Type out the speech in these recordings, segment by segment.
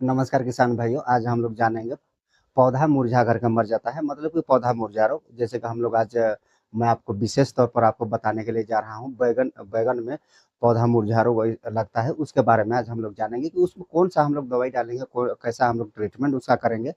नमस्कार किसान भाइयों। आज हम लोग जानेंगे पौधा मुरझा करके मर जाता है, मतलब कि पौधा मुरझा रोग। जैसे कि हम लोग आज मैं आपको विशेष तौर पर आपको बताने के लिए जा रहा हूँ, बैगन बैगन में पौधा मुरझा रोग लगता है, उसके बारे में आज हम लोग जानेंगे कि उसमें कौन सा हम लोग दवाई डालेंगे, कैसा हम लोग ट्रीटमेंट उसका करेंगे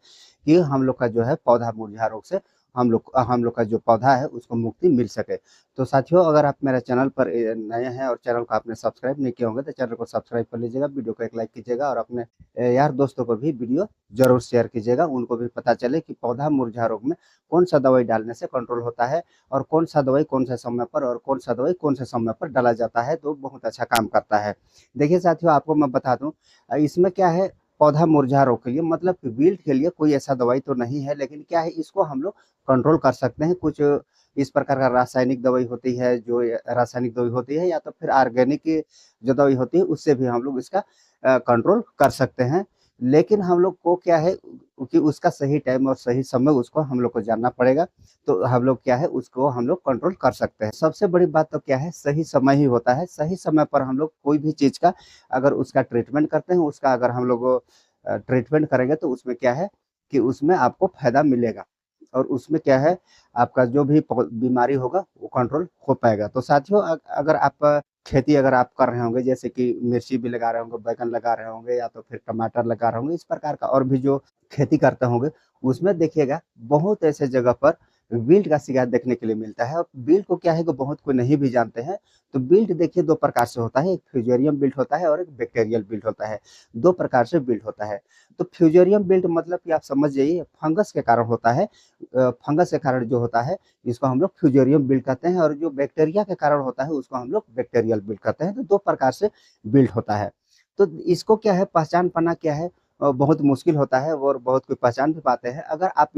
कि हम लोग का जो है पौधा मुरझा रोग से हम लोग का जो पौधा है उसको मुक्ति मिल सके। तो साथियों, अगर आप मेरे चैनल पर नए हैं और चैनल को आपने सब्सक्राइब नहीं किया होंगे तो चैनल को सब्सक्राइब कर लीजिएगा, वीडियो को एक लाइक कीजिएगा और अपने यार दोस्तों को भी वीडियो जरूर शेयर कीजिएगा, उनको भी पता चले कि पौधा मुरझा रोग में कौन सा दवाई डालने से कंट्रोल होता है और कौन सा दवाई कौन से समय पर और कौन सा दवाई कौन से समय पर डाला जाता है तो बहुत अच्छा काम करता है। देखिए साथियों, आपको मैं बता दूं, इसमें क्या है, पौधा मुरझा रोग के लिए मतलब कि विल्ट के लिए कोई ऐसा दवाई तो नहीं है, लेकिन क्या है, इसको हम लोग कंट्रोल कर सकते हैं। कुछ इस प्रकार का रासायनिक दवाई होती है, जो रासायनिक दवाई होती है, या तो फिर ऑर्गेनिक जो दवाई होती है उससे भी हम लोग इसका कंट्रोल कर सकते हैं। लेकिन हम लोग को क्या है कि उसका सही टाइम और सही समय उसको हम लोग को जानना पड़ेगा, तो हम लोग क्या है उसको हम लोग कंट्रोल कर सकते हैं। सबसे बड़ी बात तो क्या है, सही समय ही होता है। सही समय पर हम लोग कोई भी चीज का अगर उसका ट्रीटमेंट करते हैं, उसका अगर हम लोग ट्रीटमेंट करेंगे तो उसमें क्या है कि उसमें आपको फायदा मिलेगा और उसमें क्या है, आपका जो भी बीमारी होगा वो कंट्रोल हो पाएगा। तो साथियों, अगर आप खेती अगर आप कर रहे होंगे, जैसे कि मिर्ची भी लगा रहे होंगे, बैगन लगा रहे होंगे, या तो फिर टमाटर लगा रहे होंगे, इस प्रकार का और भी जो खेती करते होंगे, उसमें देखिएगा बहुत ऐसे जगह पर विल्ट का शिकायत देखने के लिए मिलता है। और विल्ट को क्या है कि बहुत कोई नहीं भी जानते हैं। तो विल्ट देखिए दो प्रकार से होता है, एक फ्यूजेरियम विल्ट होता है और एक बैक्टीरियल विल्ट होता है। दो प्रकार से विल्ट होता है। तो फ्यूजेरियम विल्ट मतलब कि आप समझ जाइए, फंगस के कारण होता है। फंगस के कारण जो होता है इसको हम लोग फ्यूजेरियम बिल्ड कहते हैं, और जो बैक्टीरिया के कारण होता है उसको हम लोग बैक्टीरियल बिल्ड कहते हैं। तो दो प्रकार से बिल्ड होता है। तो इसको क्या है, पहचान पाना क्या है, बहुत मुश्किल होता है और बहुत कोई पहचान भी पाते हैं। अगर आप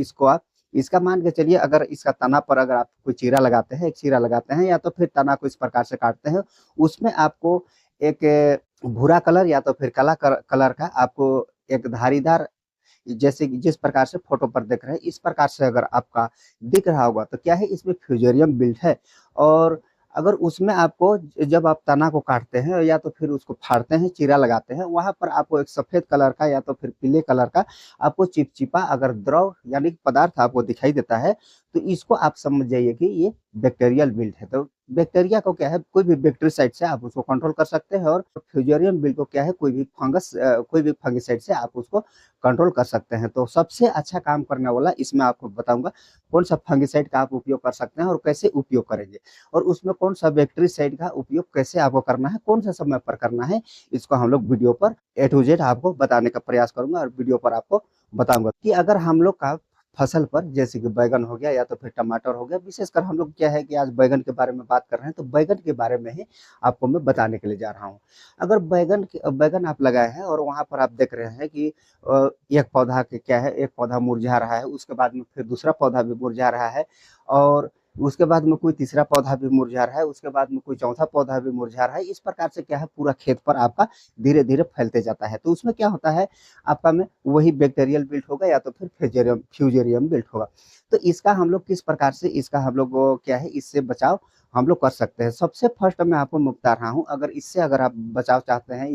इसका मान के चलिए, अगर इसका तना पर अगर आप कोई चीरा लगाते हैं, एक चीरा लगाते हैं, या तो फिर तना को इस प्रकार से काटते हैं, उसमें आपको एक भूरा कलर या तो फिर काला कलर का आपको एक धारीदार, जैसे कि जिस प्रकार से फोटो पर देख रहे हैं इस प्रकार से अगर आपका दिख रहा होगा तो क्या है, इसमें फ्यूजेरियम बिल्ट है। और अगर उसमें आपको जब आप तना को काटते हैं या तो फिर उसको फाड़ते हैं, चीरा लगाते हैं, वहां पर आपको एक सफेद कलर का या तो फिर पीले कलर का आपको चिपचिपा अगर द्रव यानी पदार्थ आपको दिखाई देता है, तो इसको आप समझ जाइए कि ये बैक्टीरियल बिल्ट है। तो बैक्टीरिया को क्या है, कोई भी बैक्टीरियासाइड से आप उसको कंट्रोल कर सकते हैं, और फ्यूजेरियम बिल्ट को क्या है, कोई भी फंगिसाइड से आप उसको कंट्रोल कर सकते हैं। तो सबसे अच्छा काम करने वाला इसमें आपको बताऊंगा कौन सा फंगिसाइड का आप उपयोग कर सकते हैं और कैसे उपयोग करेंगे, और उसमें कौन सा बैक्टीरियासाइड का उपयोग कैसे आपको करना है, कौन सा समय पर करना है। इसको हम लोग वीडियो पर ए टू जेड आपको बताने का प्रयास करूंगा और वीडियो पर आपको बताऊंगा कि अगर हम लोग का फसल पर, जैसे कि बैगन हो गया या तो फिर टमाटर हो गया, विशेषकर हम लोग क्या है कि आज बैगन के बारे में बात कर रहे हैं, तो बैगन के बारे में ही आपको मैं बताने के लिए जा रहा हूँ। अगर बैगन आप लगाए हैं और वहां पर आप देख रहे हैं कि एक पौधा के क्या है, एक पौधा मुरझा रहा है, उसके बाद में फिर दूसरा पौधा भी मुरझा रहा है, और उसके बाद में कोई तीसरा पौधा भी मुरझा रहा है, उसके बाद में कोई चौथा पौधा भी मुरझा रहा है। इस प्रकार से क्या है, पूरा खेत पर आपका धीरे धीरे फैलते जाता है। तो उसमें क्या होता है, आपका में वही बैक्टीरियल बिल्ट होगा या तो फिर फ्यूजेरियम बिल्ट होगा। तो इसका हम लोग किस प्रकार से, इसका हम लोग क्या है, इससे बचाव हम लोग कर सकते हैं। सबसे फर्स्ट मैं आपको बता रहा हूँ, अगर इससे अगर आप बचाव चाहते हैं,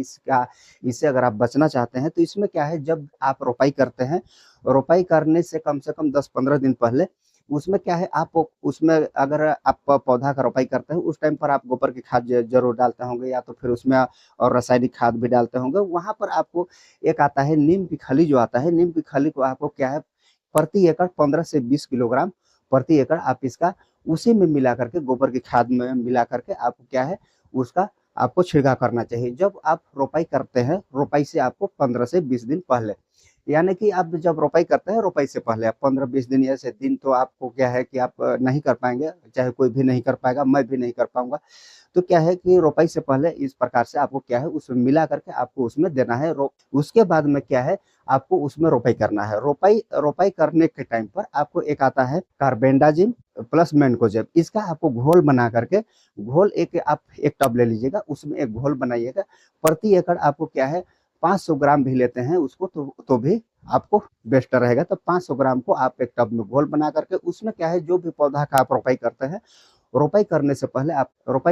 इससे अगर आप बचना चाहते हैं, तो इसमें क्या है, जब आप रोपाई करते हैं, रोपाई करने से कम 10-15 दिन पहले उसमें क्या है, आप उसमें अगर आप पौधा का रोपाई करते हैं उस टाइम पर आप गोबर की खाद जरूर डालते होंगे, या तो फिर उसमें और रासायनिक खाद भी डालते होंगे। वहां पर आपको एक आता है नीम की खली, जो आता है नीम की खली को आपको क्या है, प्रति एकड़ 15 से 20 किलोग्राम प्रति एकड़ आप इसका उसी में मिला करके, गोबर की खाद में मिला करके आपको क्या है, उसका आपको छिड़काव करना चाहिए जब आप रोपाई करते हैं। रोपाई से आपको 15 से 20 दिन पहले, यानी कि आप जब रोपाई करते हैं रोपाई से पहले आप 15-20 दिन, ऐसे दिन तो आपको क्या है कि आप नहीं कर पाएंगे, चाहे कोई भी नहीं कर पाएगा, मैं भी नहीं कर पाऊंगा। तो क्या है कि रोपाई से पहले इस प्रकार से आपको क्या है, उसमें मिला करके आपको उसमें देना है। उसके बाद में क्या है, आपको उसमें रोपाई करना है। रोपाई रोपाई करने के टाइम पर आपको एक आता है कार्बेंडाजिम प्लस मैनकोजेब, इसका आपको घोल बना करके, घोल आप एक टब ले लीजिएगा, उसमें एक घोल बनाइएगा। प्रति एकड़ आपको क्या है, 500 ग्राम भी लेते हैं उसको तो भी आपको बेस्ट रहेगा। तो 500 ग्राम को आप एक टब में घोल बना करके, उसमें क्या है, जो भी पौधा का आप रोपाई करते हैं, रोपाई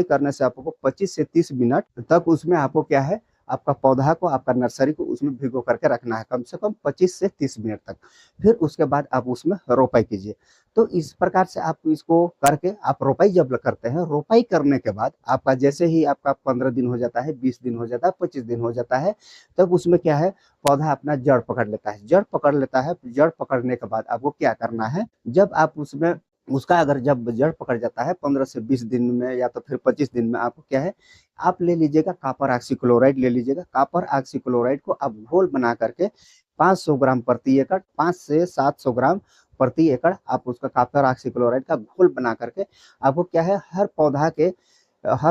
करने से आपको 25 से 30 मिनट तक उसमें आपको क्या है, आपका पौधा को, आपका नर्सरी को उसमें भिगो करके रखना है कम से कम 25 से 30 मिनट तक। फिर उसके बाद आप उसमें रोपाई कीजिए। तो इस प्रकार से आप इसको करके आप रोपाई जब करते हैं, रोपाई करने के बाद आपका जैसे ही आपका 15 दिन हो जाता है, 20 दिन हो जाता है, 25 दिन हो जाता है, तब उसमें क्या है, पौधा अपना जड़ पकड़ लेता है। जड़ पकड़ लेता है, जड़ पकड़ने के बाद आपको क्या करना है, जब आप उसमें उसका अगर जब जड़ पकड़ जाता है 15 से 20 दिन में या तो फिर 25 दिन में, आपको क्या है, आप ले लीजिएगा कॉपर ऑक्सीक्लोराइड ले लीजिएगा। कॉपर ऑक्सीक्लोराइड को आप घोल बना करके 500 ग्राम प्रति एकड़, 5 से 700 ग्राम प्रति एकड़ आप उसका कॉपर ऑक्सीक्लोराइड का घोल बना करके आपको क्या है, हर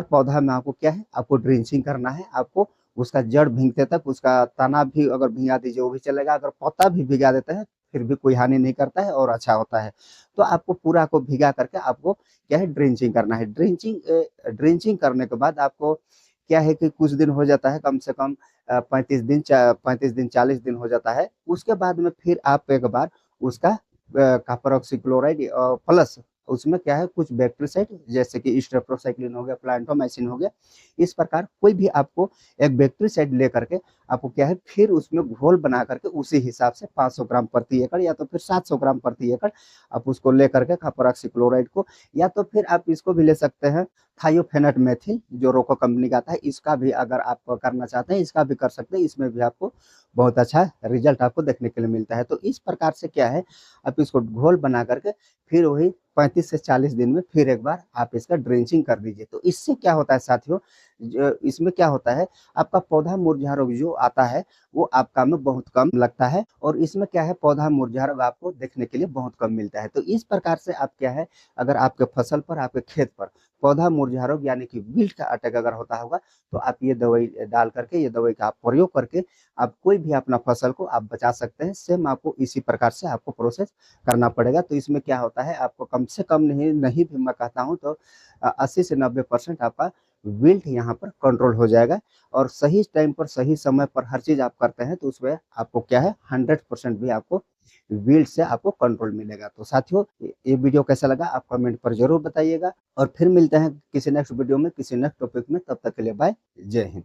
पौधा में आपको क्या है, आपको ड्रिंचिंग करना है। आपको उसका जड़ भीगते तक, उसका तना भी अगर भिगा दीजिए वो भी चलेगा, अगर पत्ता भी भिगा देते हैं फिर भी कोई हानि नहीं करता है और अच्छा होता है। तो आपको पूरा को भिगा करके आपको क्या है, ड्रिंचिंग करना है। ड्रिंचिंग करने के बाद आपको क्या है कि कुछ दिन हो जाता है, कम से कम 35 दिन 40 दिन हो जाता है। उसके बाद में फिर आप एक बार उसका कॉपर ऑक्सीक्लोराइड प्लस उसमें क्या है, कुछ बैक्टीरियासाइड जैसे कि स्टेप्टोसाइक्लिन हो गया, प्लांटोमाइसिन हो गया, इस प्रकार कोई भी आपको एक बैक्टीरियासाइड ले करके आपको क्या है, फिर उसमें घोल बना करके उसी हिसाब से 500 ग्राम प्रति एकड़ या तो फिर 700 ग्राम प्रति एकड़ आप उसको ले करके कॉपर ऑक्सीक्लोराइड को, या तो फिर आप इसको भी ले सकते हैं थायोफेनेट मेथिल जो रोको कंपनी का आता है, इसका भी अगर आप करना चाहते हैं इसका भी कर सकते हैं। इसमें भी आपको बहुत अच्छा रिजल्ट आपको देखने के लिए मिलता है। तो इस प्रकार से क्या है, आप इसको घोल बना करके फिर वही 35 से 40 दिन में फिर एक बार आप इसका ड्रेंचिंग कर दीजिए। तो इससे क्या होता है साथियों, इसमें क्या होता है, आपका पौधा मुरझा रोग जो आता है वो आपका में बहुत कम लगता है, और इसमें क्या है, पौधा मुरझा रोग आपको देखने के लिए बहुत कम मिलता है। तो इस प्रकार से आप क्या है, अगर आपके फसल पर, आपके खेत पर पौधा मुरझा रोग यानी कि विल्ट का अटैक अगर होता होगा, तो आप ये दवाई डाल करके, ये दवाई का आप प्रयोग करके आप कोई भी अपना फसल को आप बचा सकते हैं। सेम आपको इसी प्रकार से आपको प्रोसेस करना पड़ेगा। तो इसमें क्या होता है, आपको कम से कम नहीं नहीं भी मैं कहता हूँ तो 80 से 90% आपका विल्ट यहाँ पर कंट्रोल हो जाएगा। और सही टाइम पर, सही समय पर हर चीज आप करते हैं तो उसमें आपको क्या है, 100% भी आपको विल्ट से आपको कंट्रोल मिलेगा। तो साथियों, ये वीडियो कैसा लगा आप कमेंट पर जरूर बताइएगा, और फिर मिलते हैं किसी नेक्स्ट वीडियो में, किसी नेक्स्ट टॉपिक में। तब तक के लिए बाय, जय हिंद।